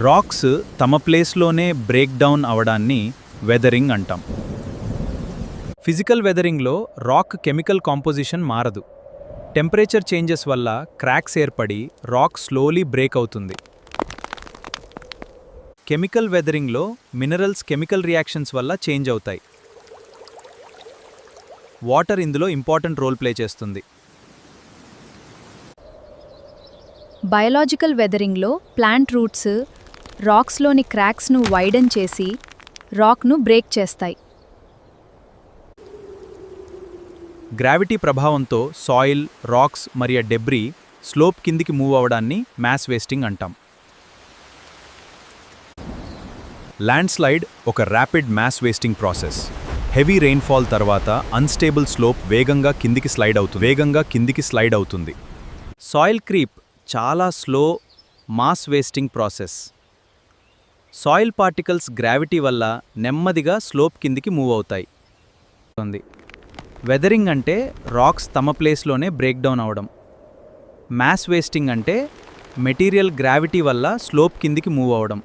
Racks తమ ప్లేస్లోనే break down అవడాన్ని weathering అంటాం. ఫిజికల్ వెదరింగ్లో రాక్ కెమికల్ కాంపోజిషన్ మారదు. టెంపరేచర్ చేంజెస్ వల్ల క్రాక్స్ ఏర్పడి రాక్ స్లోలీ బ్రేక్ అవుతుంది. కెమికల్ వెదరింగ్లో మినరల్స్ కెమికల్ రియాక్షన్స్ వల్ల చేంజ్ అవుతాయి. వాటర్ ఇందులో ఇంపార్టెంట్ రోల్ ప్లే చేస్తుంది. బయోలాజికల్ వెదరింగ్లో ప్లాంట్ రూట్స్ రాక్స్లోని క్రాక్స్ను వైడన్ చేసి రాక్ను బ్రేక్ చేస్తాయి. గ్రావిటీ ప్రభావంతో సాయిల్, రాక్స్ మరియు డెబ్రీ స్లోప్ కిందికి మూవ్ అవడాన్ని మాస్ వేస్టింగ్ అంటాం. ల్యాండ్ స్లైడ్ ఒక rapid mass wasting process. Heavy rainfall తర్వాత అన్స్టేబుల్ స్లోప్ వేగంగా కిందికి స్లైడ్ అవుతుంది. సాయిల్ క్రీప్ చాలా slow mass wasting process. Soil particles gravity వల్ల నెమ్మదిగా స్లోప్ కిందికి మూవ్ అవుతాయి. వెదరింగ్ అంటే రాక్స్ తమ ప్లేస్లోనే బ్రేక్ డౌన్ అవడం. మాస్ వేస్టింగ్ అంటే మెటీరియల్ గ్రావిటీ వల్ల స్లోప్ కిందికి మూవ్ అవడం.